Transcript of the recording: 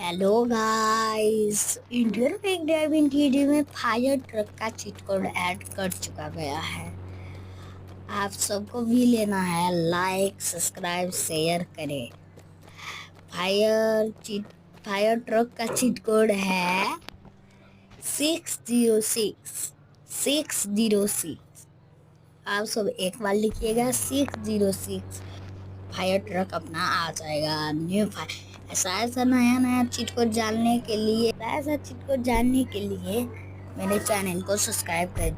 Hello guys, Indian big driving TD में fire truck का cheat code add कर चुका गया है। आप सबको भी लेना है। लाइक सब्सक्राइब शेयर करें। फायर ट्रक का चीट कोड है 606 आप सब एक बार लिखिएगा 606। फायर ट्रक अपना आ जाएगा। न्यू फायर ऐसा नया नया चीज को जानने के लिए मेरे चैनल को सब्सक्राइब कर